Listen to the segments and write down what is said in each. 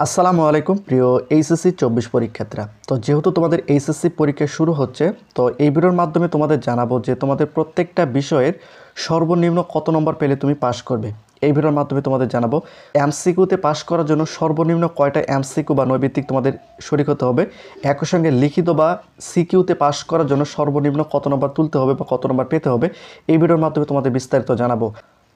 আসসালামু আলাইকুম প্রিয় এইচএসসি 24 পরীক্ষার্থীরা। তো যেহেতু তোমাদের এইচএসসি পরীক্ষা শুরু হচ্ছে, তো এই ভিডিওর মাধ্যমে তোমাদের জানাবো যে তোমাদের প্রত্যেকটা বিষয়ের সর্বনিম্ন কত নম্বর পেলে তুমি পাস করবে। এই ভিডিওর মাধ্যমে তোমাদের জানাবো এমসিকিউতে পাস করার জন্য সর্বনিম্ন কয়টা এমসিকিউ বা নৈর্ব্যক্তিক তোমাদের শরীক হতে হবে, একই সঙ্গে লিখিত বা সিকিউতে পাস করার জন্য সর্বনিম্ন কত নম্বর তুলতে হবে বা কত নম্বর পেতে হবে, এই ভিডিওর মাধ্যমে তোমাদের বিস্তারিত জানাবো।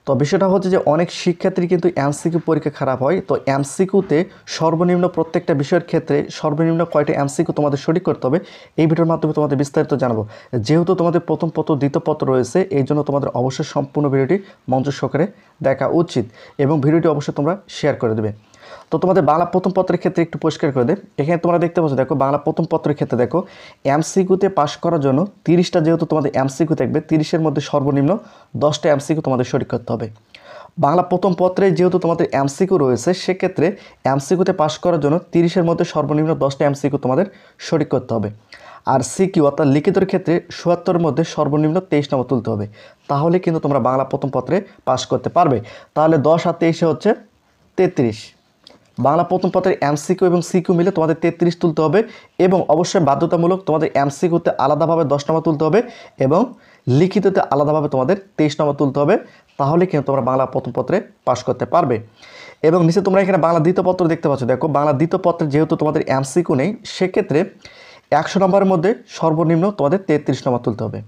তো বিষয়টা হচ্ছে যে অনেক শিক্ষার্থী কিন্তু এমসিকিউ পরীক্ষা খারাপ হয়। তো এমসিকিউতে সর্বনিম্ন প্রত্যেকটা বিষয়ের ক্ষেত্রে সর্বনিম্ন কয়টা এমসিকিউ তোমাদের সঠিক করতে হবে, এই ভিডিওর মাধ্যমে তোমাদের বিস্তারিত জানাবো। যেহেতু তোমাদের প্রথম পত্র দ্বিতীয় পত্র রয়েছে, এই জন্য তোমাদের অবশ্যই সম্পূর্ণ ভিডিওটি মনোযোগ সহকারে দেখা উচিত এবং ভিডিওটি অবশ্যই তোমরা শেয়ার করে দেবে। তো তোমাদের বাংলা প্রথম পত্রের ক্ষেত্রে একটু পরিষ্কার করে দেয়। এখানে তোমরা দেখতে পাচ্ছ, দেখো বাংলা প্রথম পত্রের ক্ষেত্রে দেখো এমসিকিউতে পাস করার জন্য 30টা যেহেতু তোমাদের এমসিকিউ থাকবে, 30-এর মধ্যে সর্বনিম্ন 10টা এমসিকিউ তোমাদের সঠিক করতে হবে। বাংলা প্রথম পত্রে যেহেতু তোমাদের এমসিকিউ রয়েছে, সেক্ষেত্রে এমসিকিউতে পাস করার জন্য 30-এর মধ্যে সর্বনিম্ন 10টা এমসিকিউ তোমাদের সঠিক করতে হবে। আর সিকিউ অর্থাৎ লিখিতর ক্ষেত্রে ৭৭-এর মধ্যে সর্বনিম্ন 23 নম্বর তুলতে হবে। তাহলে কিন্তু তোমরা বাংলা প্রথম পত্রে পাস করতে পারবে। তাহলে 10 আর 23 হচ্ছে 33। বাংলা প্রথম পত্রের এমসিকিউ এবং সিকিউ মিলে তোমাদের 33 তুলতে হবে এবং অবশ্যই বাধ্যতামূলক তোমাদের এমসিকিউতে আলাদাভাবে 10 নম্বর তুলতে হবে এবং লিখিততে আলাদাভাবে তোমাদের 23 নম্বর তুলতে হবে। তাহলে কিন্তু তোমরা বাংলা প্রথম পত্রে পাস করতে পারবে। এবং নিচে তোমরা এখানে বাংলা দ্বিতীয় পত্র দেখতে পাচ্ছ। দেখো বাংলা দ্বিতীয় পত্রে যেহেতু তোমাদের এমসিকিউ নেই, সেক্ষেত্রে 100 নম্বরের মধ্যে সর্বনিম্ন তোমাদের 33 নম্বর তুলতে হবে।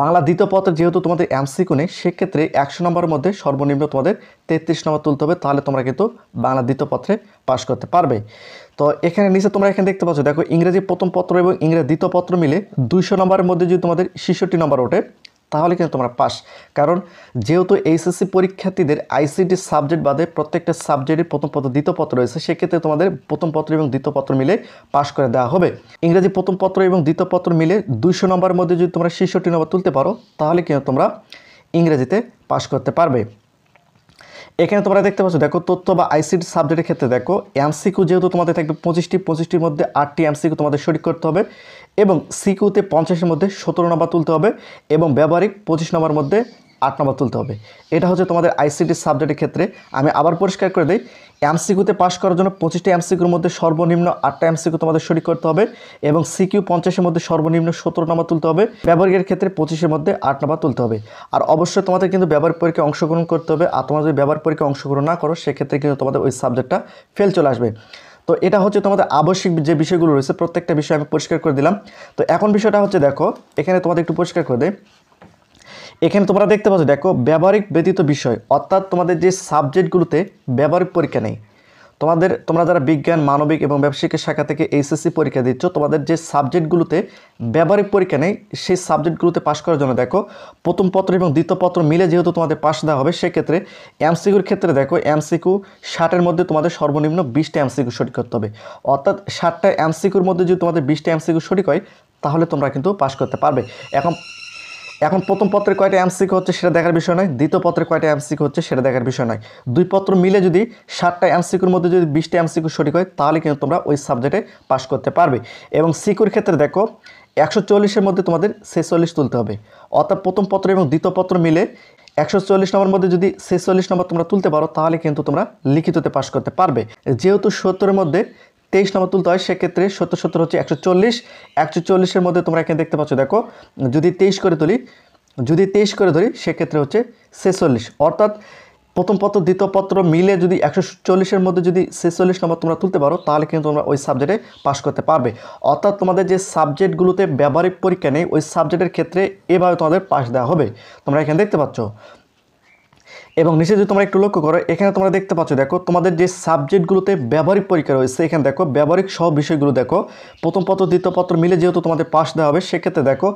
বাংলা দ্বিতীয় পত্রে যেহেতু তোমাদের এমসিকিউ নেই, সেক্ষেত্রে 100 নম্বরের মধ্যে সর্বনিম্ন তোমাদের 33 নম্বর তুলতে হবে। তাহলে তোমরা কিন্তু বাংলা দ্বিতীয় পত্রে পাস করতে পারবে। তো এখানে নিচে তোমরা এখানে দেখতে পাচ্ছ, দেখো ইংরেজি প্রথম পত্র এবং ইংরেজি দ্বিতীয় পত্র মিলে 200 নম্বরের মধ্যে যদি তোমাদের 66 নম্বর ওঠে, তাহলে কিন্তু তোমরা পাস। কারণ যেহেতু এইচএসসি পরীক্ষার্থীদের আইসিটি সাবজেক্ট বাদে প্রত্যেকটা সাবজেক্টের প্রথম পত্র দ্বিতীয় পত্র রয়েছে, সেক্ষেত্রে তোমাদের প্রথম পত্র এবং দ্বিতীয় পত্র মিলে পাস করে দেওয়া হবে। ইংরেজি প্রথম পত্র এবং দ্বিতীয় পত্র মিলে 200 নম্বরের মধ্যে যদি তোমরা 66 নম্বর তুলতে পারো, তাহলে কিন্তু তোমরা ইংরেজিতে পাস করতে পারবে। এখানে তোমরা দেখতে পাচ্ছ, দেখো তথ্য বা আইসিটি সাবজেক্টের ক্ষেত্রে দেখো এমসিকিউ যেহেতু তোমাদের থাকবে 25টির মধ্যে 8টি এমসিকিউ তোমাদের সঠিক করতে হবে এবং সিকিউতে 50-এর মধ্যে 17 নম্বর তুলতে হবে এবং ব্যবহারিক 25 নম্বর মধ্যে 8 নম্বর তুলতে হবে। এটা হচ্ছে তোমাদের আইসিটি সাবজেক্টের ক্ষেত্রে। আমি আবার পরিষ্কার করে দিই, এমসিকিউতে পাস করার জন্য 25টি এমসিকিউর মধ্যে সর্বনিম্ন 8টা এমসিকিউ তোমাদের সঠিক করতে হবে এবং সিকিউ 50-এর মধ্যে সর্বনিম্ন 17 নম্বর তুলতে হবে। ব্যবহারিকের ক্ষেত্রে 25-এর মধ্যে 8 নম্বর তুলতে হবে। আর অবশ্যই তোমাদের কিন্তু ব্যবহারিক পরীক্ষায় অংশগ্রহণ করতে হবে। আর তোমরা যদি ব্যবহারিক পরীক্ষায় অংশগ্রহণ না করো, সেক্ষেত্রে কিন্তু তোমাদের ওই সাবজেক্টটা ফেল চলে আসবে। তো এটা হচ্ছে তোমাদের আবশ্যিক যে বিষয়গুলো রয়েছে, প্রত্যেকটা বিষয় আমি পরিষ্কার করে দিলাম। তো এখন বিষয়টা হচ্ছে, দেখো এখানে তোমাদের একটু পরিষ্কার করে দেয়। এখানে তোমরা দেখতে পাচ্ছ, দেখো ব্যবহারিক ব্যতীত বিষয় অর্থাৎ তোমাদের যে সাবজেক্টগুলোতে ব্যবহারিক পরীক্ষা নেই, তোমরা যারা বিজ্ঞান, মানবিক এবং ব্যবসায়িক শাখা থেকে এইচএসসি পরীক্ষা দিচ্ছ, তোমাদের যে সাবজেক্টগুলোতে ব্যবহারিক পরীক্ষা নেই, সেই সাবজেক্টগুলোতে পাস করার জন্য দেখো প্রথম পত্র এবং দ্বিতীয় পত্র মিলে যেহেতু তোমাদের পাস দেওয়া হবে, সেক্ষেত্রে এমসিকিউর ক্ষেত্রে দেখো এমসিকিউ 60-এর মধ্যে তোমাদের সর্বনিম্ন 20টা এমসিকিউ সঠিক করতে হবে। অর্থাৎ 60টা এমসিকিউর মধ্যে যদি তোমাদের 20টা এমসিকিউ সঠিক হয়, তাহলে তোমরা কিন্তু পাস করতে পারবে। এখন প্রথম পত্রের কয়টা এমসিকিউ হচ্ছে সেটা দেখার বিষয় নয়, দ্বিতীয় পত্রের কয়টা এমসিকিউ হচ্ছে সেটা দেখার বিষয় নয়। দুই পত্র মিলে যদি 60টা এমসিকিউর মধ্যে যদি 20টা এমসিকিউ সঠিক হয়, তাহলে কিন্তু তোমরা ওই সাবজেক্টে পাস করতে পারবে। এবং সিকিউর ক্ষেত্রে দেখো 140-এর মধ্যে তোমাদের 46 তুলতে হবে। অর্থাৎ প্রথম পত্র এবং দ্বিতীয় পত্র মিলে 140 নম্বরের মধ্যে যদি 46 নম্বর তোমরা তুলতে পারো, তাহলে কিন্তু তোমরা লিখিততে পাস করতে পারবে। যেহেতু 70-এর মধ্যে 23 নম্বর তুলতে হয়, সেক্ষেত্রে 70 হচ্ছে 140। 140-এর মধ্যে তোমরা এখানে দেখতে পাচ্ছ, দেখো যদি 23 করে ধরি, সেক্ষেত্রে হচ্ছে 46। অর্থাৎ প্রথম পত্র দ্বিতীয় পত্র মিলে যদি 140-এর মধ্যে যদি 46 নম্বর তোমরা তুলতে পারো, তাহলে কিন্তু তোমরা ওই সাবজেক্টে পাস করতে পারবে। অর্থাৎ তোমাদের যে সাবজেক্টগুলোতে ব্যবহারিক পরীক্ষা নেই, ওই সাবজেক্টের ক্ষেত্রে এভাবে তোমাদের পাস দেওয়া হবে। তোমরা এখানে দেখতে পাচ্ছ। এবং নিচে যদি তোমরা একটু লক্ষ্য করো, এখানে তোমরা দেখতে পাচ্ছ, দেখো তোমাদের যে সাবজেক্টগুলোতে ব্যবহারিক পরীক্ষা রয়েছে, এখানে দেখো ব্যবহারিক সব বিষয়গুলো দেখো প্রথম পত্র দ্বিতীয় পত্র মিলে যেহেতু তোমাদের পাস দেওয়া হবে, সেক্ষেত্রে দেখো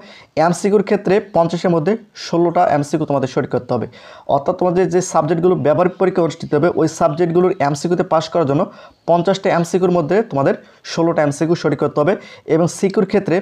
এমসিকিউর ক্ষেত্রে 50-এর মধ্যে 16টা এমসিকিউ তোমাদের সঠিক করতে হবে। অর্থাৎ তোমাদের যে সাবজেক্টগুলো ব্যবহারিক পরীক্ষা অনুষ্ঠিত হবে, ওই সাবজেক্টগুলোর এমসিকিউতে পাস করার জন্য 50টা এমসিকিউর মধ্যে তোমাদের 16টা এমসিকিউ সঠিক করতে হবে এবং সিকিউর ক্ষেত্রে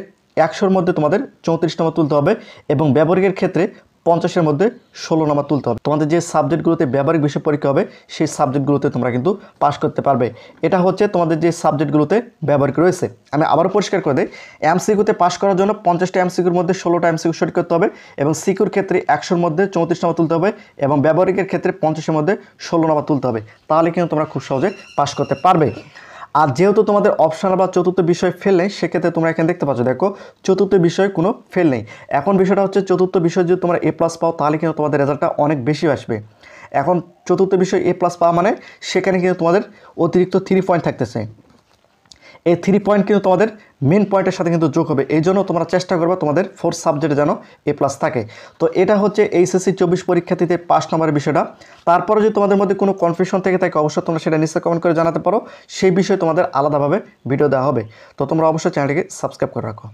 100-এর মধ্যে তোমাদের 34 নম্বর তুলতে হবে এবং ব্যবহারিকের ক্ষেত্রে 50-এর মধ্যে 16 নাম্বার তুলতে হবে। তোমাদের যে সাবজেক্টগুলোতে ব্যবহারিক বিষয় পরীক্ষা হবে সেই সাবজেক্টগুলোতে তোমরা কিন্তু পাস করতে পারবে। এটা হচ্ছে তোমাদের যে সাবজেক্টগুলোতে ব্যবহারিক রয়েছে। আমি আবারও পরিষ্কার করে দিই, এমসিকিউতে পাস করার জন্য 50টা এমসিকিউর মধ্যে 16টা এমসিকিউ সঠিক করতে হবে এবং সিকিউর ক্ষেত্রে 100-এর মধ্যে 34 নাম্বার তুলতে হবে এবং ব্যবহারিকের ক্ষেত্রে 50-এর মধ্যে 16 নাম্বার তুলতে হবে। তাহলে কিন্তু তোমরা খুব সহজে পাস করতে পারবে। আর যেহেতু তোমাদের অপশনাল বা চতুর্থ বিষয় ফেল নেই, সেক্ষেত্রে তোমরা এখানে দেখতে পাচ্ছ, দেখো চতুর্থ বিষয়ে কোনো ফেল নেই। এখন বিষয়টা হচ্ছে চতুর্থ বিষয় যদি তোমরা A+ পাও তাহলে কিন্তু তোমাদের রেজাল্টটা অনেক বেশি আসবে। এখন চতুর্থ বিষয় A+ পাওয়া মানে সেখানে কিন্তু তোমাদের অতিরিক্ত 3 পয়েন্ট থাকতেছে। এই 3 পয়েন্ট কিন্তু তোমাদের মেন পয়েন্টের সাথে কিন্তু যোগ হবে। এই জন্য তোমরা চেষ্টা করবে তোমাদের 4 সাবজেক্টে যেন A+ থাকে। তো এটা হচ্ছে এইচএসসি 24 পরীক্ষার্থীতে 5 নম্বরের বিষয়টা। তারপরে যদি তোমাদের মধ্যে কোনো কনফিউশন থেকে থাকে অবশ্যই তোমরা সেটা নিচে কমেন্ট করে জানাতে পারো। সেই বিষয়ে তোমাদের আলাদাভাবে ভিডিও দেওয়া হবে। তো তোমরা অবশ্যই চ্যানেলটিকে সাবস্ক্রাইব করে রাখো।